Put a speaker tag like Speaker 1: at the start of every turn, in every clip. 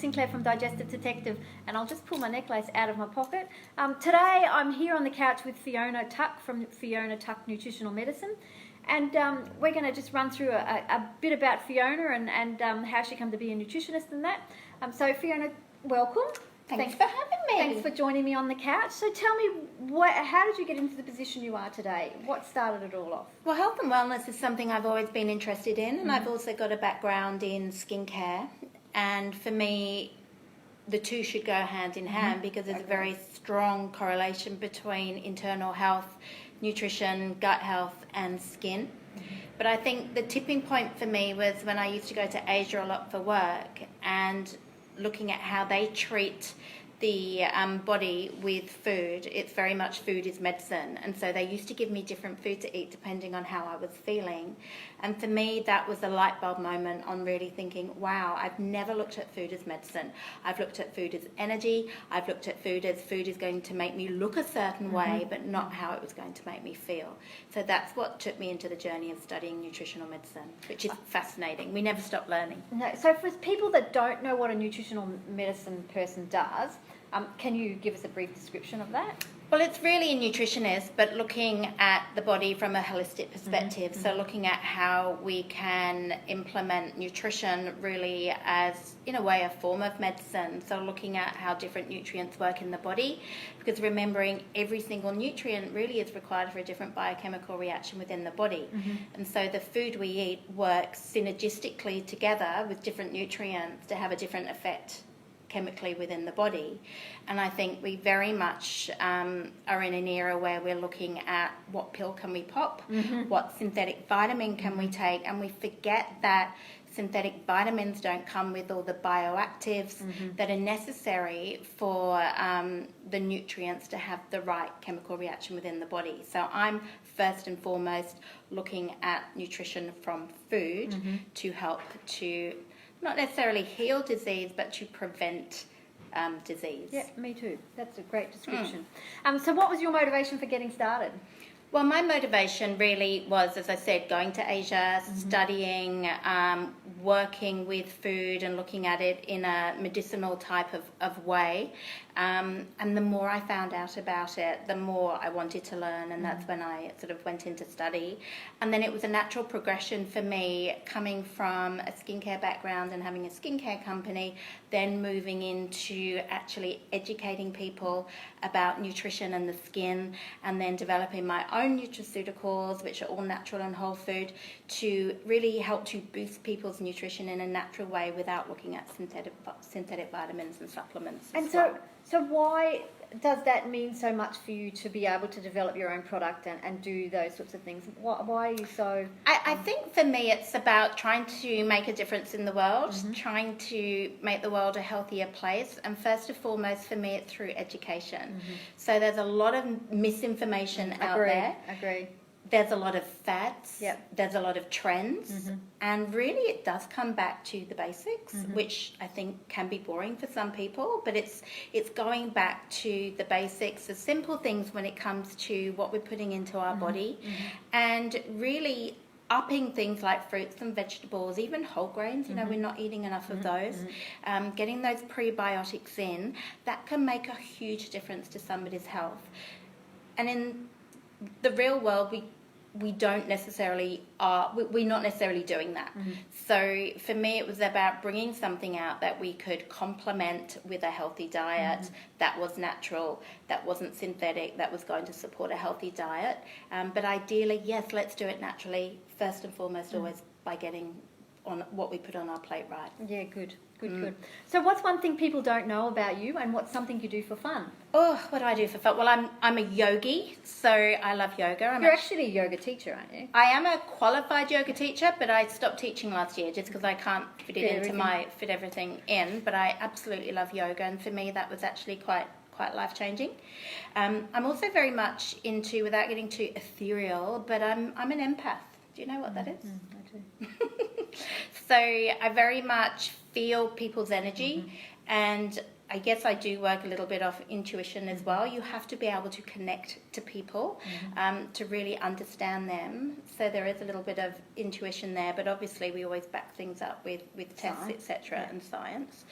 Speaker 1: Sinclair from Digestive Detective, and I'll just pull my necklace out of my pocket. Today I'm here on the couch with Fiona Tuck from Fiona Tuck Nutritional Medicine, and we're going to just run through a bit about Fiona and how she came to be a nutritionist and that. So Fiona, welcome.
Speaker 2: Thanks for having me.
Speaker 1: Thanks for joining me on the couch. So tell me, how did you get into the position you are today? What started it all off?
Speaker 2: Well, health and wellness is something I've always been interested in, and I've also got a background in skincare. And for me, the two should go hand in hand because there's a very strong correlation between internal health, nutrition, gut health, and skin. But I think the tipping point for me was when I used to go to Asia a lot for work and looking at how they treat the body with food. It's very much food is medicine, and so they used to give me different food to eat depending on how I was feeling. And for me, that was a light bulb moment on really thinking, wow, I've never looked at food as medicine. I've looked at food as energy. I've looked at food as food is going to make me look a certain way, but not how it was going to make me feel. So that's what took me into the journey of studying nutritional medicine, which is fascinating. We never stop learning.
Speaker 1: No, so for people that don't know what a nutritional medicine person does, can you give us a brief description of that?
Speaker 2: Well, it's really a nutritionist, but looking at the body from a holistic perspective. So looking at how we can implement nutrition really as, in a way, a form of medicine. So looking at how different nutrients work in the body, because remembering every single nutrient really is required for a different biochemical reaction within the body. And so the food we eat works synergistically together with different nutrients to have a different effect chemically within the body. And I think we very much are in an era where we're looking at what pill can we pop, what synthetic vitamin can we take, and we forget that synthetic vitamins don't come with all the bioactives that are necessary for the nutrients to have the right chemical reaction within the body. So I'm first and foremost looking at nutrition from food to help to not necessarily heal disease, but to prevent disease.
Speaker 1: Yeah, me too. That's a great description. So what was your motivation for getting started?
Speaker 2: Well, my motivation really was, as I said, going to Asia, studying, working with food and looking at it in a medicinal type of way. And the more I found out about it, the more I wanted to learn, and that's when I sort of went into study. And then it was a natural progression for me coming from a skincare background and having a skincare company, then moving into actually educating people about nutrition and the skin, and then developing my own nutraceuticals, which are all natural and whole food, to really help to boost people's nutrition in a natural way without looking at synthetic vitamins and supplements.
Speaker 1: And so why does that mean so much for you to be able to develop your own product and do those sorts of things? Why are you so...
Speaker 2: I think for me it's about trying to make a difference in the world, trying to make the world a healthier place, and first and foremost for me it's through education. So there's a lot of misinformation out there.
Speaker 1: Agree.
Speaker 2: There's a lot of fads, there's a lot of trends, and really it does come back to the basics, which I think can be boring for some people, but it's going back to the basics, the simple things when it comes to what we're putting into our body, and really upping things like fruits and vegetables, even whole grains, you know, we're not eating enough of those. Getting those prebiotics in, that can make a huge difference to somebody's health. And in the real world, we don't necessarily we're not necessarily doing that. So for me it was about bringing something out that we could complement with a healthy diet that was natural, that wasn't synthetic, that was going to support a healthy diet, but ideally, yes, let's do it naturally first and foremost, always by getting on what we put on our plate right.
Speaker 1: Yeah, good. So what's one thing people don't know about you, and what's something you do for fun?
Speaker 2: Oh, what do I do for fun? Well, I'm a yogi, so I love yoga.
Speaker 1: You're actually a yoga teacher, aren't you?
Speaker 2: I am a qualified yoga teacher, but I stopped teaching last year just because I can't fit everything in. But I absolutely love yoga, and for me that was actually quite life-changing. I'm also very much into, without getting too ethereal, but I'm an empath. Do you know what that is?
Speaker 1: I do.
Speaker 2: So I very much feel people's energy, and I guess I do work a little bit off intuition as well. You have to be able to connect to people to really understand them. So there is a little bit of intuition there, but obviously we always back things up with tests, etc., and science.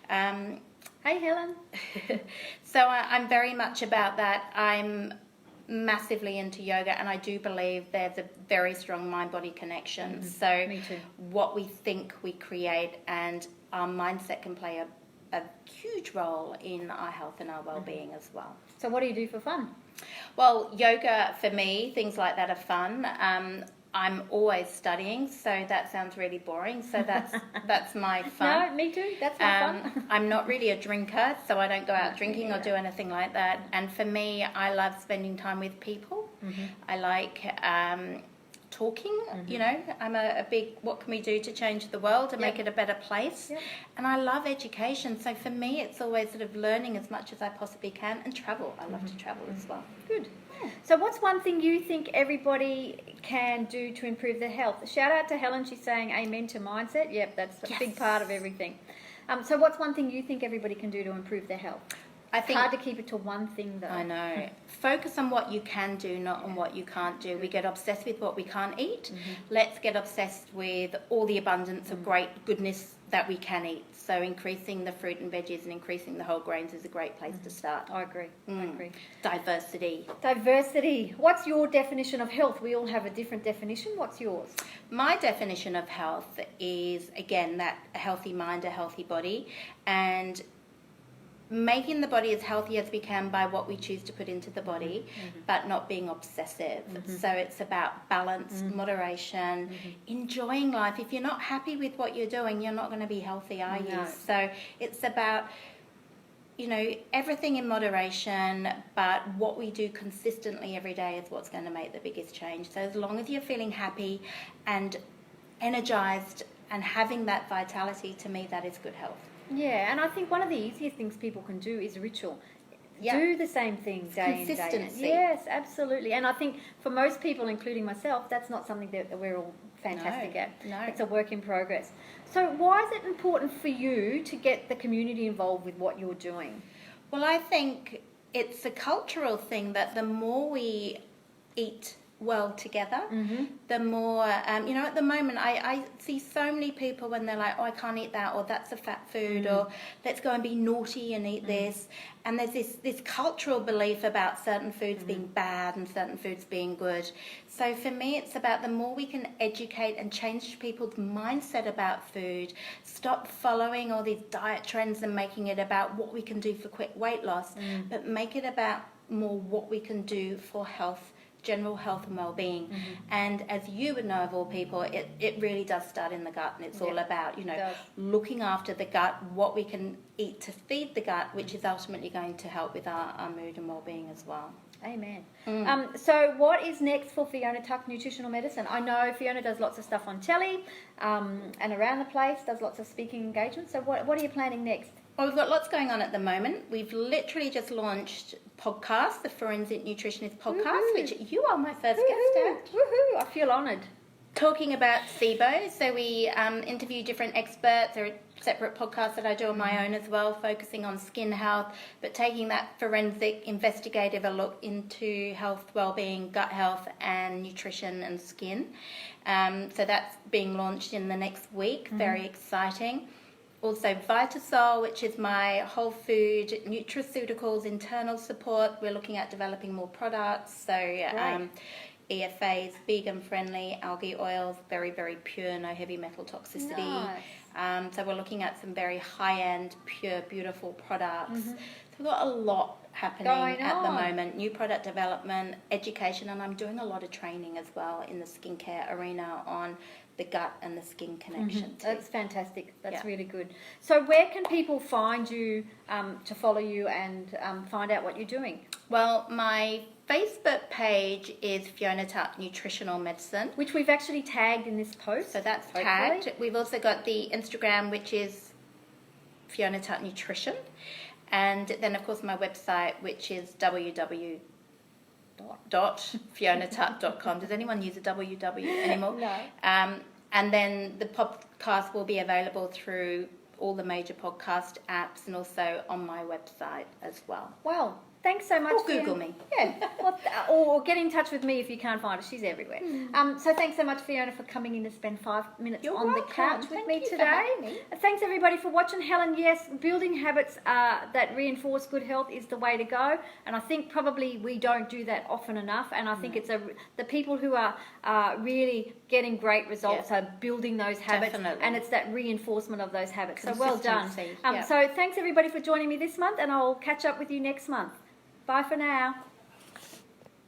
Speaker 1: Hey, Helen.
Speaker 2: So I'm very much about that. I'm massively into yoga, and I do believe there's a very strong mind-body connection. So
Speaker 1: Me too.
Speaker 2: what we think we create, and our mindset can play a huge role in our health and our well-being as well.
Speaker 1: So what do you do for fun?
Speaker 2: Well, yoga for me, things like that are fun. I'm always studying, so that sounds really boring. So that's my fun.
Speaker 1: No, me too. That's my fun.
Speaker 2: I'm not really a drinker, so I don't go out drinking or do anything like that. And for me, I love spending time with people. I like talking, you know. I'm a big, what can we do to change the world and make it a better place? And I love education. So for me, it's always sort of learning as much as I possibly can, and travel. I love to travel as well.
Speaker 1: Good. So what's one thing you think everybody can do to improve their health? Shout out to Helen. She's saying amen to mindset. Yep, that's a big part of everything. So what's one thing you think everybody can do to improve their health?
Speaker 2: I think,
Speaker 1: hard to keep it to one thing, though.
Speaker 2: I know. Focus on what you can do, not on what you can't do. We get obsessed with what we can't eat. Let's get obsessed with all the abundance of great goodness that we can eat. So increasing the fruit and veggies and increasing the whole grains is a great place to start.
Speaker 1: I agree. I agree.
Speaker 2: Diversity.
Speaker 1: Diversity. What's your definition of health? We all have a different definition. What's yours?
Speaker 2: My definition of health is, again, that a healthy mind, a healthy body, and making the body as healthy as we can by what we choose to put into the body, but not being obsessive. So it's about balance, moderation, enjoying life. If you're not happy with what you're doing, you're not going to be healthy, are you? So it's about, you know, everything in moderation, but what we do consistently every day is what's going to make the biggest change. So as long as you're feeling happy and energized and having that vitality, to me, that is good health.
Speaker 1: Yeah, and I think one of the easiest things people can do is ritual. Do the same thing day in, day out.
Speaker 2: Consistency.
Speaker 1: Yes, absolutely. And I think for most people, including myself, that's not something that we're all fantastic at.
Speaker 2: No.
Speaker 1: It's a work in progress. So why is it important for you to get the community involved with what you're doing?
Speaker 2: Well, I think it's a cultural thing that the more we eat well together, the more, you know, at the moment I see so many people when they're like, oh, I can't eat that, or that's a fat food, or let's go and be naughty and eat this. And there's this cultural belief about certain foods being bad and certain foods being good. So for me, it's about the more we can educate and change people's mindset about food, stop following all these diet trends and making it about what we can do for quick weight loss, but make it about more what we can do for health, general health and well-being. And as you would know, of all people, it really does start in the gut, and it's all about, you know, looking after the gut, what we can eat to feed the gut, which is ultimately going to help with our mood and well-being as well.
Speaker 1: Amen. So what is next for Fiona Tuck Nutritional Medicine? I know Fiona does lots of stuff on telly and around the place, does lots of speaking engagements. So what are you planning next?
Speaker 2: Well, we've got lots going on at the moment. We've literally just launched podcast, the Forensic Nutritionist podcast, which you are my first guest at.
Speaker 1: Woohoo! I feel honoured.
Speaker 2: Talking about SIBO. So we interview different experts. There are separate podcasts that I do on my own as well, focusing on skin health, but taking that forensic, investigative a look into health, well-being, gut health, and nutrition and skin. So that's being launched in the next week. Very exciting. Also Vitasol, which is my whole food nutraceuticals internal support. We're looking at developing more products. So EFAs, vegan friendly, algae oils, very, very pure, no heavy metal toxicity. So we're looking at some very high-end, pure, beautiful products. So we've got a lot happening at the moment. New product development, education, and I'm doing a lot of training as well in the skincare arena on the gut and the skin connection too.
Speaker 1: That's fantastic. That's really good. So where can people find you to follow you and find out what you're doing?
Speaker 2: Well, my Facebook page is Fiona Tuck Nutritional Medicine,
Speaker 1: which we've actually tagged in this post.
Speaker 2: So that's tagged. We've also got the Instagram, which is Fiona Tuck Nutrition, and then of course my website, which is www.fionatuck.com. Does anyone use a www anymore?
Speaker 1: No.
Speaker 2: And then the podcast will be available through all the major podcast apps and also on my website as well.
Speaker 1: Well, thanks so much.
Speaker 2: Or Google me.
Speaker 1: Yeah, well, or get in touch with me if you can't find her. She's everywhere. So thanks so much, Fiona, for coming in to spend 5 minutes
Speaker 2: You're
Speaker 1: on
Speaker 2: welcome.
Speaker 1: the couch with
Speaker 2: Thank
Speaker 1: me
Speaker 2: you for
Speaker 1: today.
Speaker 2: having me.
Speaker 1: Thanks everybody for watching. Helen, yes, building habits that reinforce good health is the way to go, and I think probably we don't do that often enough. And I think it's the people who are really getting great results are building those habits,
Speaker 2: Definitely.
Speaker 1: and it's that reinforcement of those habits. So well done.
Speaker 2: Consistency,
Speaker 1: So thanks everybody for joining me this month, and I'll catch up with you next month. Bye for now.